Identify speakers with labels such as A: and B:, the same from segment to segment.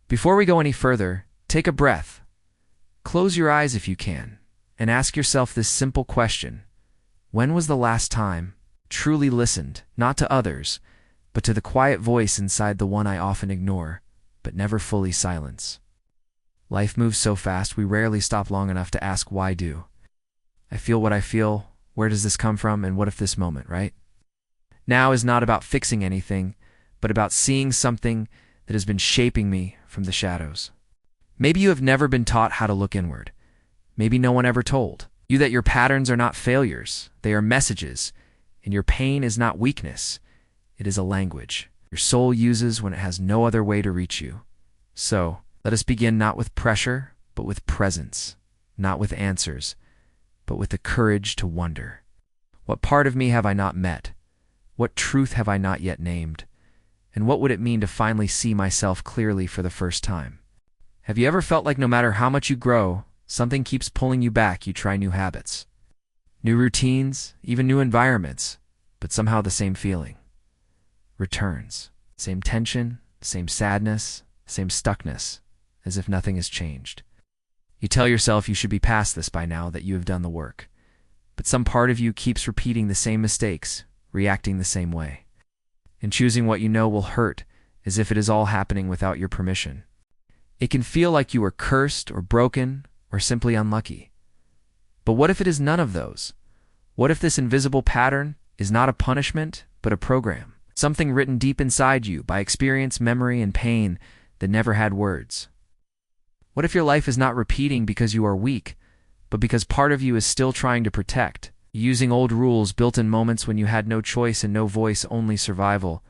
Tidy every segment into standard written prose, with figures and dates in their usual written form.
A: Before we go any further, take a breath. Close your eyes if you can, and ask yourself this simple question. When was the last time you truly listened, not to others, but to the quiet voice inside the one I often ignore, but never fully silence? Life moves so fast we rarely stop long enough to ask why do. I feel what I feel, where does this come from, and what if this moment, right? Now is not about fixing anything, but about seeing something that has been shaping me from the shadows. Maybe you have never been taught how to look inward. Maybe no one ever told you that your patterns are not failures, they are messages, and your pain is not weakness, it is a language your soul uses when it has no other way to reach you. So, let us begin not with pressure, but with presence, not with answers, but with the courage to wonder. What part of me have I not met? What truth have I not yet named? And what would it mean to finally see myself clearly for the first time? Have you ever felt like no matter how much you grow, something keeps pulling you back? You try new habits, new routines, even new environments, but somehow the same feeling returns. Same tension, same sadness, same stuckness, as if nothing has changed. You tell yourself you should be past this by now, that you have done the work. But some part of you keeps repeating the same mistakes, reacting the same way. And choosing what you know will hurt, as if it is all happening without your permission. It can feel like you are cursed or broken or simply unlucky. But what if it is none of those? What if this invisible pattern is not a punishment, but a program? Something written deep inside you by experience, memory, and pain that never had words. What if your life is not repeating because you are weak, but because part of you is still trying to protect, using old rules built in moments when you had no choice and no voice, only survival?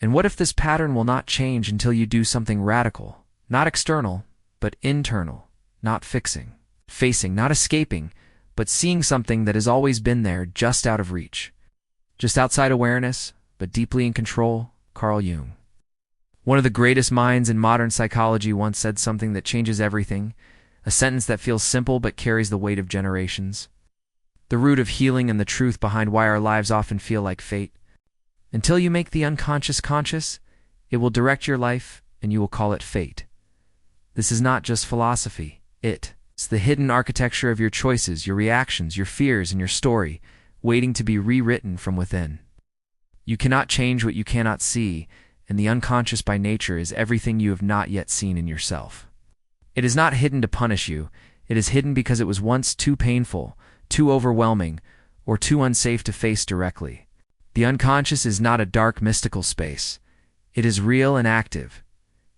A: And what if this pattern will not change until you do something radical, not external, but internal, not fixing, facing, not escaping, but seeing something that has always been there, just out of reach, just outside awareness, but deeply in control? Carl Jung, one of the greatest minds in modern psychology, once said something that changes everything, a sentence that feels simple but carries the weight of generations. The root of healing and the truth behind why our lives often feel like fate. Until you make the unconscious conscious, it will direct your life and you will call it fate. This is not just philosophy. It's the hidden architecture of your choices, your reactions, your fears, and your story, waiting to be rewritten from within. You cannot change what you cannot see, and the unconscious by nature is everything you have not yet seen in yourself. It is not hidden to punish you. It is hidden because it was once too painful, too overwhelming, or too unsafe to face directly. The unconscious is not a dark, mystical space. It is real and active.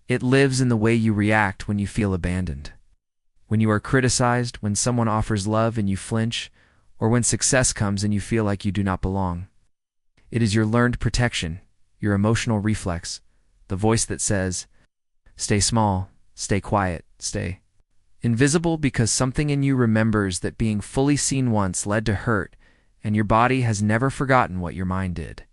A: It lives in the way you react when you feel abandoned, when you are criticized, when someone offers love and you flinch, or when success comes and you feel like you do not belong. It is your learned protection, your emotional reflex, the voice that says, stay small, stay quiet, stay invisible, because something in you remembers that being fully seen once led to hurt, and your body has never forgotten what your mind did.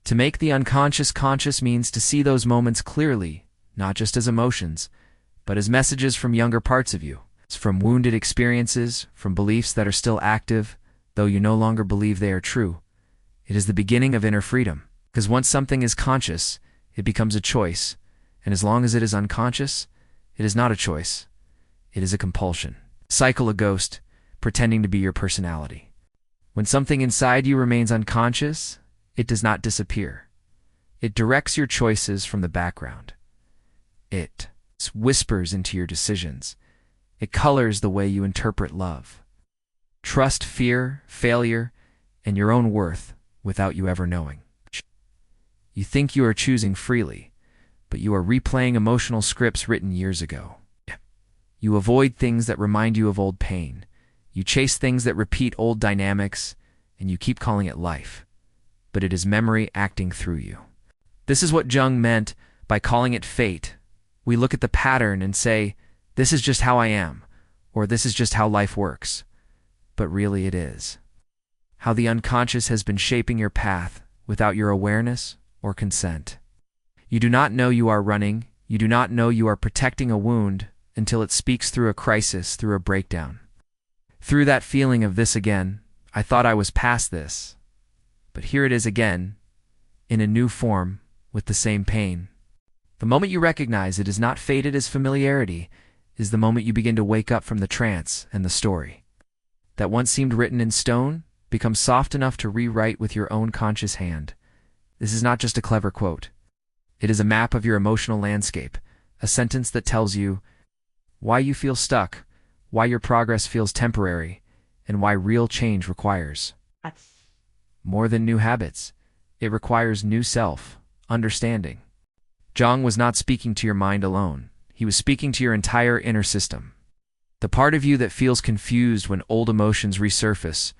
A: To make the unconscious conscious means to see those moments clearly, not just as emotions, but as messages from younger parts of you. It's from wounded experiences, from beliefs that are still active, though you no longer believe they are true. It is the beginning of inner freedom, because once something is conscious, it becomes a choice, and as long as it is unconscious, it is not a choice. It is a compulsion. Cycle a ghost, pretending to be your personality. When something inside you remains unconscious, it does not disappear. It directs your choices from the background. It whispers into your decisions. It colors the way you interpret love, trust, fear, failure, and your own worth without you ever knowing. You think you are choosing freely, but you are replaying emotional scripts written years ago. You avoid things that remind you of old pain. You chase things that repeat old dynamics, and you keep calling it life. But it is memory acting through you. This is what Jung meant by calling it fate. We look at the pattern and say, this is just how I am, or this is just how life works. But really it is how the unconscious has been shaping your path without your awareness or consent. You do not know you are running. You do not know you are protecting a wound until it speaks through a crisis, through a breakdown. Through that feeling of this again, I thought I was past this. But here it is again, in a new form, with the same pain. The moment you recognize it is not fated as familiarity is the moment you begin to wake up from the trance, and the story that once seemed written in stone becomes soft enough to rewrite with your own conscious hand. This is not just a clever quote. It is a map of your emotional landscape, a sentence that tells you why you feel stuck, why your progress feels temporary, and why real change requires more than new habits. It requires new self-understanding. Jung was not speaking to your mind alone. He was speaking to your entire inner system. The part of you that feels confused when old emotions resurface,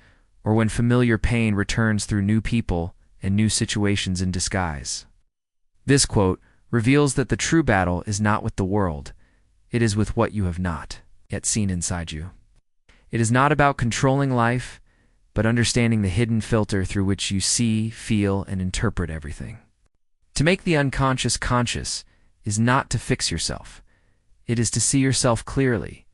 A: or when familiar pain returns through new people and new situations in disguise. This quote reveals that the true battle is not with the world. It is with what you have not yet seen inside you. It is not about controlling life, but understanding the hidden filter through which you see, feel, and interpret everything. To make the unconscious conscious is not to fix yourself. It is to see yourself clearly.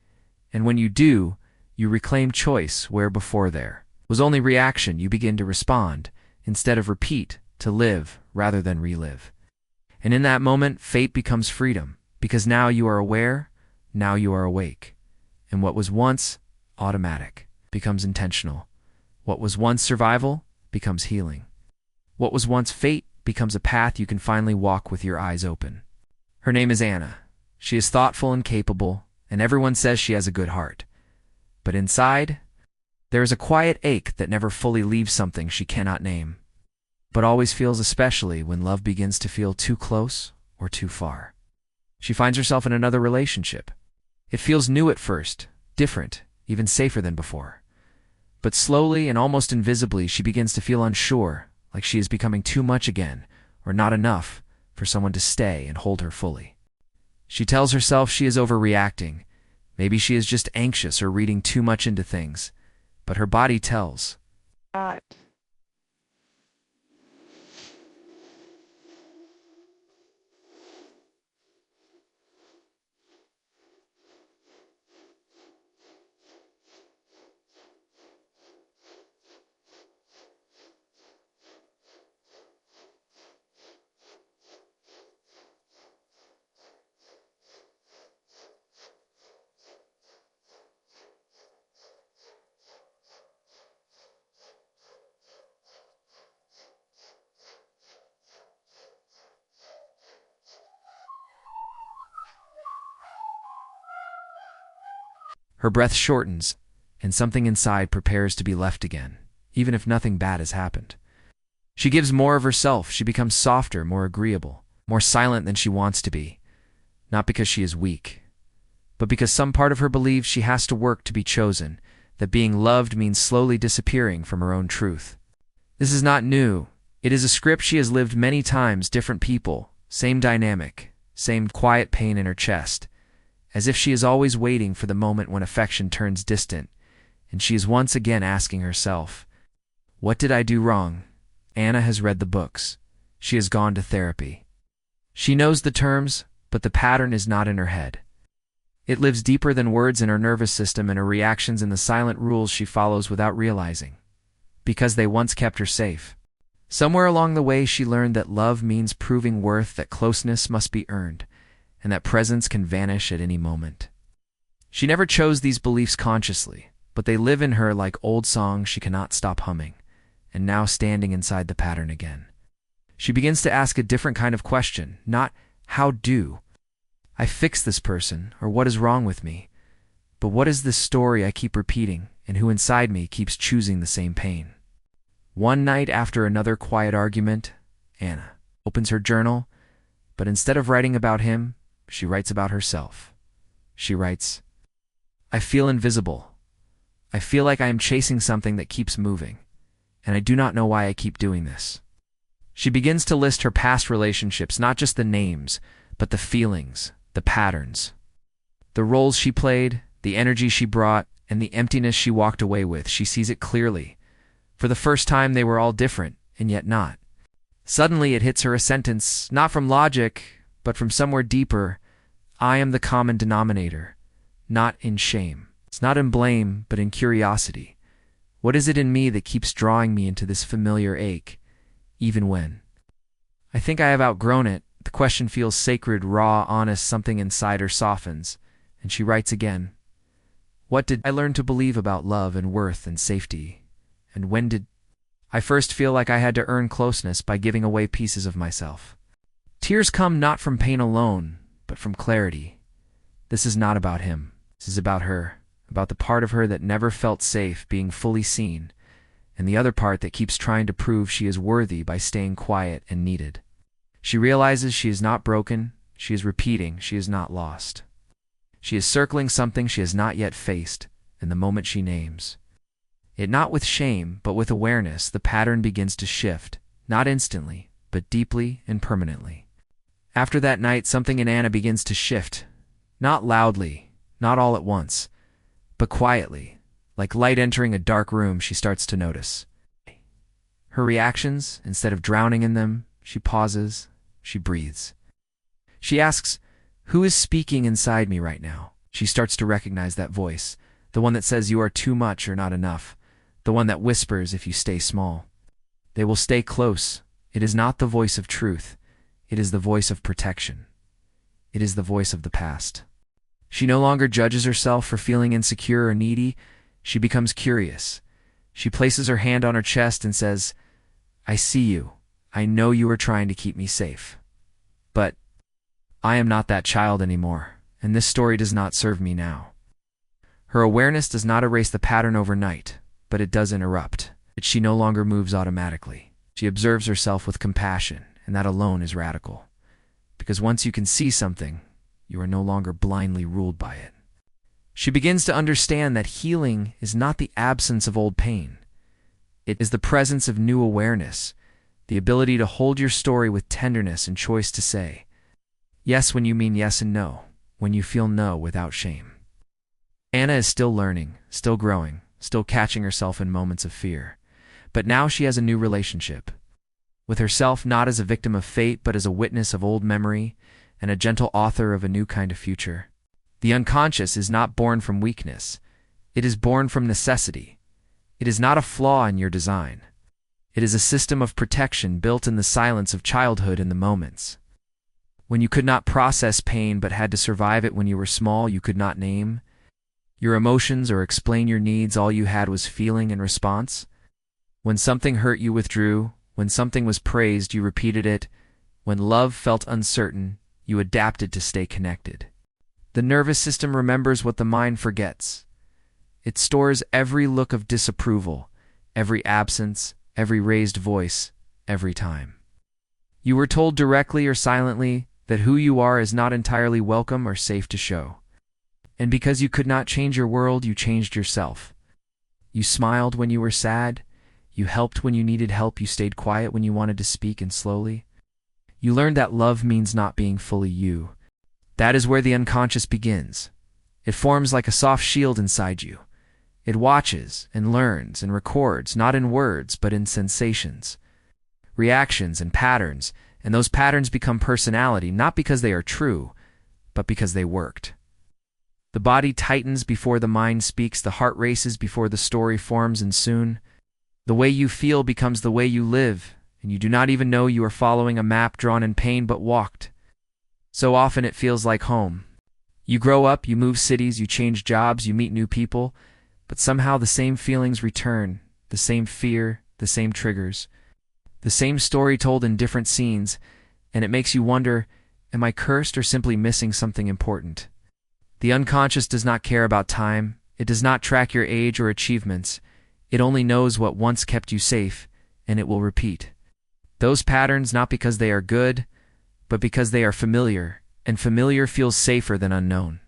A: And when you do, you reclaim choice where before there was only reaction. You begin to respond, instead of repeat, to live rather than relive. And in that moment, fate becomes freedom, because now you are aware, now you are awake. And what was once automatic becomes intentional. What was once survival becomes healing. What was once fate becomes a path you can finally walk with your eyes open. Her name is Anna. She is thoughtful and capable, and everyone says she has a good heart. But inside, there is a quiet ache that never fully leaves something she cannot name, but always feels, especially when love begins to feel too close or too far. She finds herself in another relationship. It feels new at first, different, even safer than before. But slowly and almost invisibly, she begins to feel unsure, like she is becoming too much again, or not enough, for someone to stay and hold her fully. She tells herself she is overreacting. Maybe she is just anxious or reading too much into things. But her body tells.
B: God.
A: Her breath shortens, and something inside prepares to be left again, even if nothing bad has happened. She gives more of herself. She becomes softer, more agreeable, more silent than she wants to be, not because she is weak, but because some part of her believes she has to work to be chosen, that being loved means slowly disappearing from her own truth. This is not new. It is a script she has lived many times, different people, same dynamic, same quiet pain in her chest, as if she is always waiting for the moment when affection turns distant, and she is once again asking herself, what did I do wrong? Anna has read the books. She has gone to therapy. She knows the terms, but the pattern is not in her head. It lives deeper than words in her nervous system and her reactions in the silent rules she follows without realizing, because they once kept her safe. Somewhere along the way she learned that love means proving worth, that closeness must be earned, and that presence can vanish at any moment. She never chose these beliefs consciously, but they live in her like old songs she cannot stop humming, and now standing inside the pattern again. She begins to ask a different kind of question, not how do I fix this person, or what is wrong with me, but what is this story I keep repeating, and who inside me keeps choosing the same pain. One night after another quiet argument, Anna opens her journal, but instead of writing about him, she writes about herself. She writes, I feel invisible. I feel like I am chasing something that keeps moving, and I do not know why I keep doing this. She begins to list her past relationships, not just the names, but the feelings, the patterns, the roles she played, the energy she brought, and the emptiness she walked away with. She sees it clearly. For the first time, they were all different, and yet not. Suddenly it hits her, a sentence, not from logic, but from somewhere deeper. I am the common denominator, not in shame. It's not in blame, but in curiosity. What is it in me that keeps drawing me into this familiar ache, even when I think I have outgrown it? The question feels sacred, raw, honest. Something inside her softens, and she writes again. What did I learn to believe about love and worth and safety? And when did I first feel like I had to earn closeness by giving away pieces of myself? Tears come not from pain alone, but from clarity. This is not about him. This is about her, about the part of her that never felt safe being fully seen, and the other part that keeps trying to prove she is worthy by staying quiet and needed. She realizes she is not broken, she is repeating, she is not lost. She is circling something she has not yet faced, and the moment she names it, not with shame, but with awareness, the pattern begins to shift, not instantly, but deeply and permanently. After that night, something in Anna begins to shift, not loudly, not all at once, but quietly, like light entering a dark room. She starts to notice her reactions. Instead of drowning in them, she pauses, she breathes. She asks, who is speaking inside me right now? She starts to recognize that voice, the one that says you are too much or not enough, the one that whispers if you stay small, they will stay close. It is not the voice of truth. It is the voice of protection. It is the voice of the past. She no longer judges herself for feeling insecure or needy. She becomes curious. She places her hand on her chest and says, I see you. I know you are trying to keep me safe. But I am not that child anymore, and this story does not serve me now. Her awareness does not erase the pattern overnight, but it does interrupt. She no longer moves automatically. She observes herself with compassion, and that alone is radical. Because once you can see something, you are no longer blindly ruled by it. She begins to understand that healing is not the absence of old pain. It is the presence of new awareness, the ability to hold your story with tenderness and choice to say yes when you mean yes and no, when you feel no without shame. Anna is still learning, still growing, still catching herself in moments of fear. But now she has a new relationship with herself, not as a victim of fate, but as a witness of old memory and a gentle author of a new kind of future. The unconscious is not born from weakness. It is born from necessity. It is not a flaw in your design. It is a system of protection built in the silence of childhood in the moments when you could not process pain but had to survive it. When you were small, you could not name your emotions or explain your needs. All you had was feeling and response. When something hurt, you withdrew. When something was praised, you repeated it. When love felt uncertain, you adapted to stay connected. The nervous system remembers what the mind forgets. It stores every look of disapproval, every absence, every raised voice, every time you were told directly or silently that who you are is not entirely welcome or safe to show. And because you could not change your world, you changed yourself. You smiled when you were sad. You helped when you needed help. You stayed quiet when you wanted to speak, and slowly you learned that love means not being fully you. That is where the unconscious begins. It forms like a soft shield inside you. It watches and learns and records, not in words, but in sensations, reactions, and patterns. And those patterns become personality, not because they are true, but because they worked. The body tightens before the mind speaks. The heart races before the story forms, and soon the way you feel becomes the way you live, and you do not even know you are following a map drawn in pain but walked. So often it feels like home. You grow up, you move cities, you change jobs, you meet new people, but somehow the same feelings return, the same fear, the same triggers, the same story told in different scenes, and it makes you wonder, am I cursed or simply missing something important? The unconscious does not care about time. It does not track your age or achievements. It only knows what once kept you safe, and it will repeat those patterns, not because they are good, but because they are familiar, and familiar feels safer than unknown.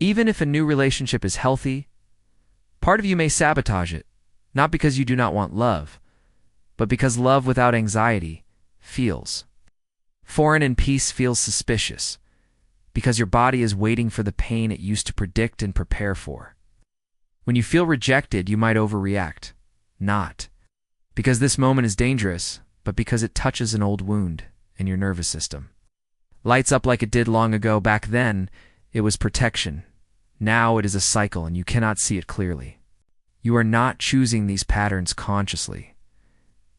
A: Even if a new relationship is healthy, part of you may sabotage it, not because you do not want love, but because love without anxiety feels foreign, and peace feels suspicious, because your body is waiting for the pain it used to predict and prepare for. When you feel rejected, you might overreact, not because this moment is dangerous, but because it touches an old wound, and your nervous system lights up like it did long ago. Back then, it was protection. Now it is a cycle, and you cannot see it clearly. You are not choosing these patterns consciously.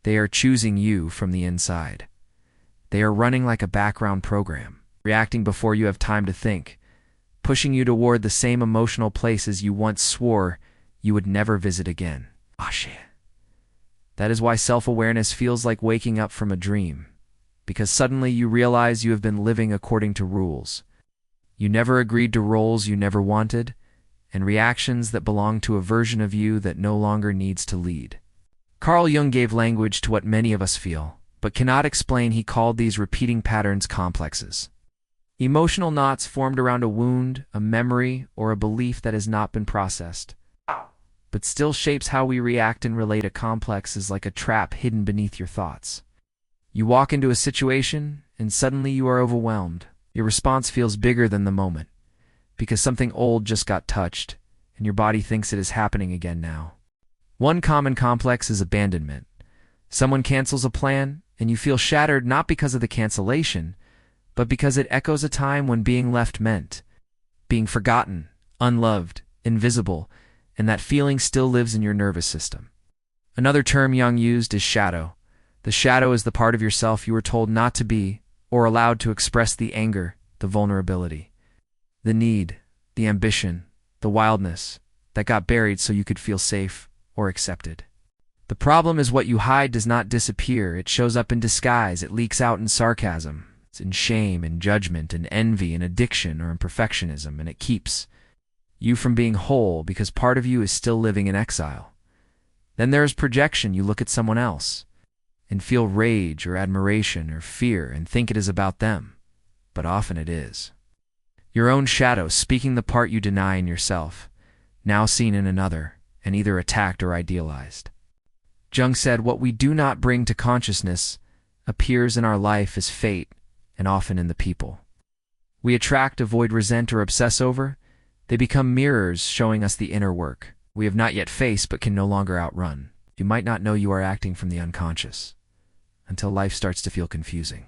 A: They are choosing you from the inside. They are running like a background program, reacting before you have time to think, pushing you toward the same emotional places you once swore you would never visit again. Ah, shit. That is why self-awareness feels like waking up from a dream, because suddenly you realize you have been living according to rules. You never agreed to roles you never wanted, and reactions that belong to a version of you that no longer needs to lead. Carl Jung gave language to what many of us feel, but cannot explain. He called these repeating patterns complexes. Emotional knots formed around a wound, a memory, or a belief that has not been processed, but still shapes how we react and relate. A complex is like a trap hidden beneath your thoughts. You walk into a situation, and suddenly you are overwhelmed. Your response feels bigger than the moment, because something old just got touched, and your body thinks it is happening again now. One common complex is abandonment. Someone cancels a plan, and you feel shattered not because of the cancellation, but because it echoes a time when being left meant being forgotten, unloved, invisible, and that feeling still lives in your nervous system. Another term Jung used is shadow. The shadow is the part of yourself you were told not to be, or allowed to express the anger, the vulnerability, the need, the ambition, the wildness that got buried so you could feel safe or accepted. The problem is what you hide does not disappear. It shows up in disguise. It leaks out in sarcasm. It's in shame and judgment and envy and addiction or in perfectionism, and it keeps you from being whole because part of you is still living in exile. Then there is projection. You look at someone else and feel rage or admiration or fear and think it is about them, but often it is your own shadow speaking the part you deny in yourself, now seen in another, and either attacked or idealized. Jung said, "What we do not bring to consciousness appears in our life as fate, and often in the people we attract, avoid, resent, or obsess over. They become mirrors showing us the inner work we have not yet faced but can no longer outrun. You might not know you are acting from the unconscious until life starts to feel confusing.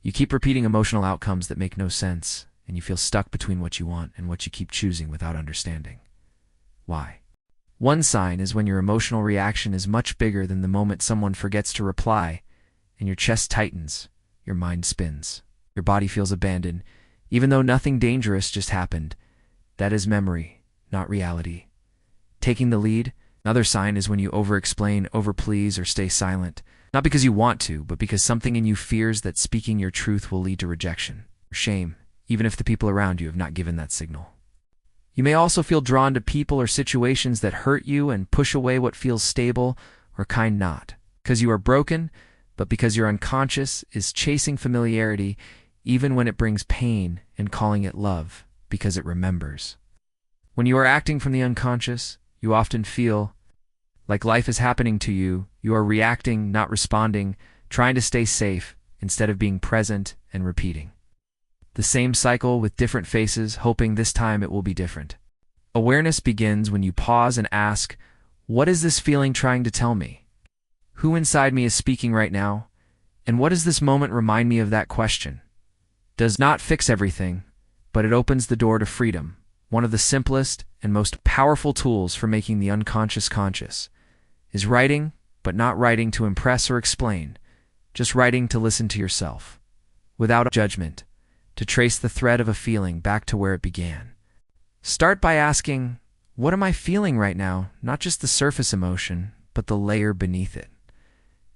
A: You keep repeating emotional outcomes that make no sense, and you feel stuck between what you want and what you keep choosing without understanding why." One sign is when your emotional reaction is much bigger than the moment someone forgets to reply, and your chest tightens, your mind spins, your body feels abandoned, even though nothing dangerous just happened. That is memory, not reality, taking the lead. Another sign is when you over-explain, over-please, or stay silent, not because you want to, but because something in you fears that speaking your truth will lead to rejection or shame, even if the people around you have not given that signal. You may also feel drawn to people or situations that hurt you and push away what feels stable or kind, not because you are broken, but because your unconscious is chasing familiarity even when it brings pain and calling it love because it remembers. When you are acting from the unconscious, you often feel like life is happening to you. You are reacting, not responding, trying to stay safe instead of being present and repeating the same cycle with different faces, hoping this time it will be different. Awareness begins when you pause and ask, what is this feeling trying to tell me? Who inside me is speaking right now? And what does this moment remind me of? That question does not fix everything, but it opens the door to freedom. One of the simplest and most powerful tools for making the unconscious conscious is writing, but not writing to impress or explain, just writing to listen to yourself, without judgment, to trace the thread of a feeling back to where it began. Start by asking, what am I feeling right now? Not just the surface emotion, but the layer beneath it.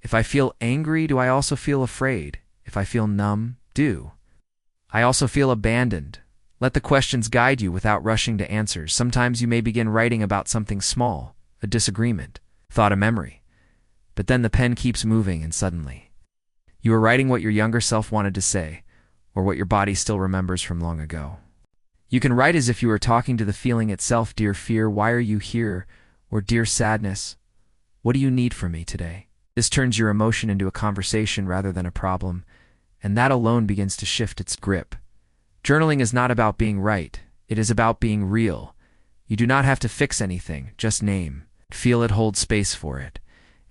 A: If I feel angry, do I also feel afraid? If I feel numb, do I also feel abandoned? Let the questions guide you without rushing to answers. Sometimes you may begin writing about something small, a disagreement, thought, a memory. But then the pen keeps moving and suddenly you are writing what your younger self wanted to say, or what your body still remembers from long ago. You can write as if you were talking to the feeling itself. Dear fear, why are you here? Or dear sadness, what do you need from me today? This turns your emotion into a conversation rather than a problem, and that alone begins to shift its grip. Journaling is not about being right. It is about being real. You do not have to fix anything, just name, feel it, hold space for it.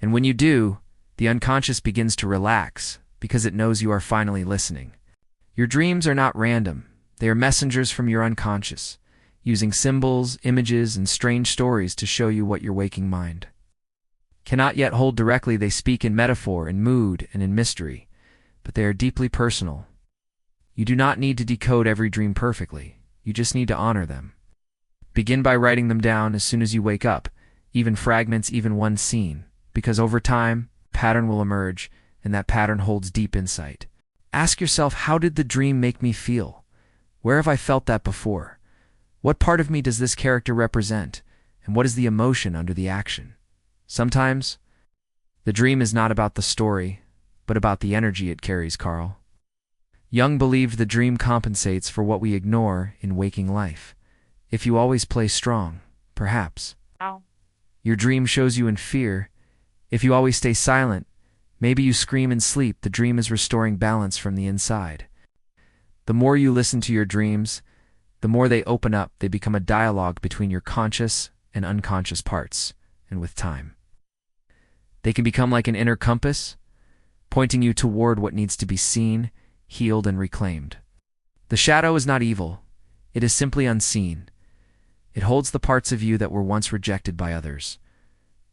A: And when you do, the unconscious begins to relax because it knows you are finally listening. Your dreams are not random. They are messengers from your unconscious, using symbols, images, and strange stories to show you what your waking mind cannot yet hold directly. They speak in metaphor, in mood, and in mystery. but they are deeply personal. You do not need to decode every dream perfectly. You just need to honor them. Begin by writing them down as soon as you wake up, even fragments, even one scene, because over time, a pattern will emerge, and that pattern holds deep insight. Ask yourself, how did the dream make me feel? Where have I felt that before? What part of me does this character represent? And what is the emotion under the action? Sometimes, the dream is not about the story, but about the energy it carries, Carl. Jung believed the dream compensates for what we ignore in waking life. If you always play strong, perhaps your dream shows you in fear. If you always stay silent, maybe you scream in sleep. The dream is restoring balance from the inside. The more you listen to your dreams, the more they open up. They become a dialogue between your conscious and unconscious parts, and with time, they can become like an inner compass, pointing you toward what needs to be seen, healed, and reclaimed. The shadow is not evil. It is simply unseen. It holds the parts of you that were once rejected by others,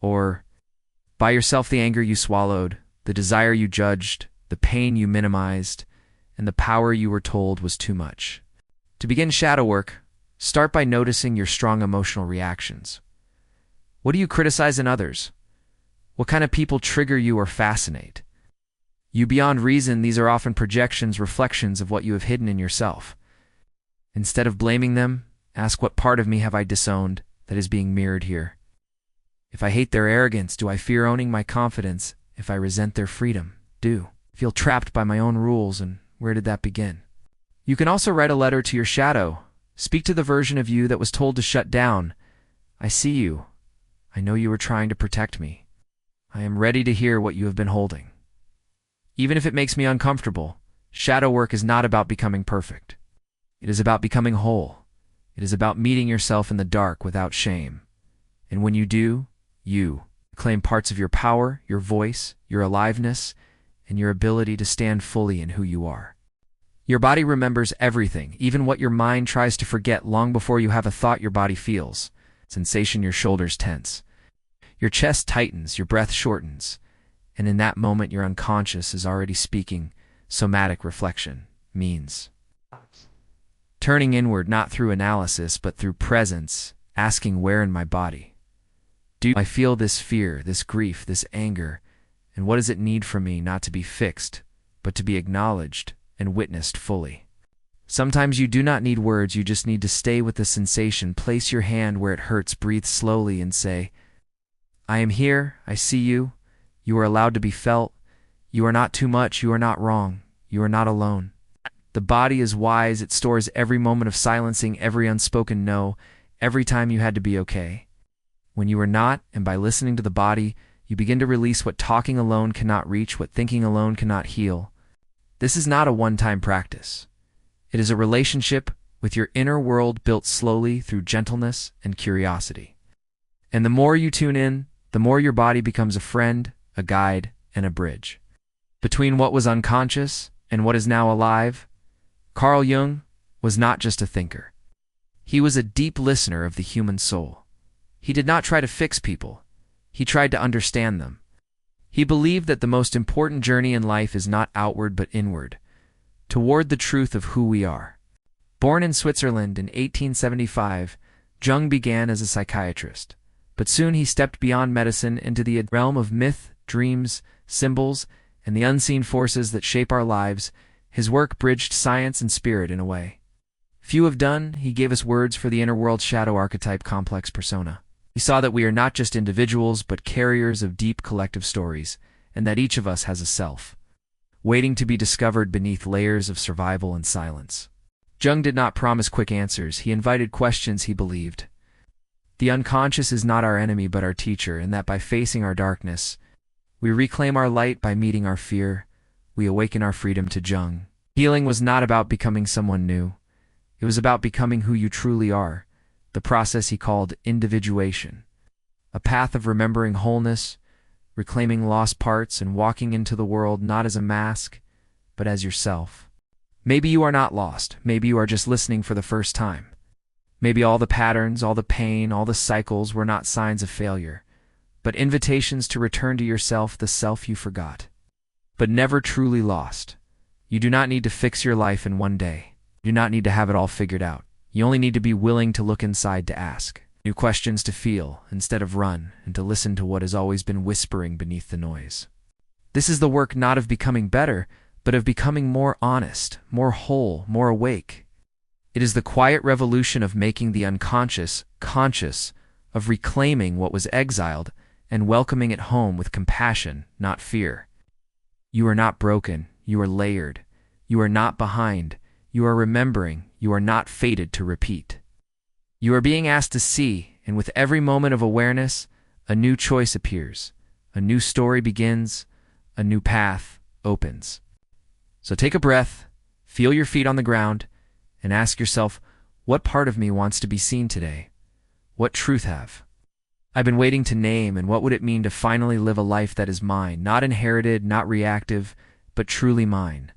A: or by yourself, the anger you swallowed, the desire you judged, the pain you minimized, and the power you were told was too much. To begin shadow work, start by noticing your strong emotional reactions. What do you criticize in others? What kind of people trigger you or fascinate you beyond reason? These are often projections, reflections of what you have hidden in yourself. Instead of blaming them, ask, what part of me have I disowned that is being mirrored here? If I hate their arrogance, do I fear owning my confidence? If I resent their freedom, do I feel trapped by my own rules? And where did that begin? You can also write a letter to your shadow. Speak to the version of you that was told to shut down. I see you. I know you were trying to protect me. I am ready to hear what you have been holding. Even if it makes me uncomfortable, shadow work is not about becoming perfect. It is about becoming whole. It is about meeting yourself in the dark without shame. And when you do, you claim parts of your power, your voice, your aliveness, and your ability to stand fully in who you are. Your body remembers everything, even what your mind tries to forget. Long before you have a thought, your body feels sensation. Your shoulders tense. Your chest tightens, your breath shortens, and in that moment your unconscious is already speaking. Somatic reflection means turning inward, not through analysis but through presence, asking, where in my body do I feel this fear, this grief, this anger, and what does it need from me? Not to be fixed, but to be acknowledged and witnessed fully. Sometimes you do not need words, you just need to stay with the sensation. Place your hand where it hurts, breathe slowly, and say, I am here, I see you, you are allowed to be felt, you are not too much, you are not wrong, you are not alone. The body is wise, it stores every moment of silencing, every unspoken no, every time you had to be okay. When you are not, and by listening to the body, you begin to release what talking alone cannot reach, what thinking alone cannot heal. This is not a one-time practice. It is a relationship with your inner world built slowly through gentleness and curiosity. And the more you tune in, the more your body becomes a friend, a guide, and a bridge between what was unconscious and what is now alive. Carl Jung was not just a thinker. He was a deep listener of the human soul. He did not try to fix people. He tried to understand them. He believed that the most important journey in life is not outward but inward, toward the truth of who we are. Born in Switzerland in 1875, Jung began as a psychiatrist, but soon he stepped beyond medicine into the realm of myth, dreams, symbols, and the unseen forces that shape our lives. His work bridged science and spirit in a way few have done. He gave us words for the inner world, shadow archetype, complex persona. He saw that we are not just individuals but carriers of deep collective stories, and that each of us has a self, waiting to be discovered beneath layers of survival and silence. Jung did not promise quick answers. He invited questions. He believed the unconscious is not our enemy but our teacher, and that by facing our darkness, we reclaim our light. By meeting our fear, we awaken our freedom. To Jung, healing was not about becoming someone new. It was about becoming who you truly are, the process he called individuation, a path of remembering wholeness, reclaiming lost parts, and walking into the world not as a mask, but as yourself. Maybe you are not lost. Maybe you are just listening for the first time. Maybe all the patterns, all the pain, all the cycles were not signs of failure, but invitations to return to yourself, the self you forgot, but never truly lost. You do not need to fix your life in one day. You do not need to have it all figured out. You only need to be willing to look inside, to ask new questions, to feel instead of run, and to listen to what has always been whispering beneath the noise. This is the work not of becoming better, but of becoming more honest, more whole, more awake. It is the quiet revolution of making the unconscious conscious, of reclaiming what was exiled and welcoming it home with compassion, not fear. You are not broken. You are layered. You are not behind. You are remembering. You are not fated to repeat. You are being asked to see, and with every moment of awareness, a new choice appears. A new story begins. A new path opens. So take a breath, feel your feet on the ground, and ask yourself, what part of me wants to be seen today? What truth have I've been waiting to name, and what would it mean to finally live a life that is mine, not inherited, not reactive, but truly mine?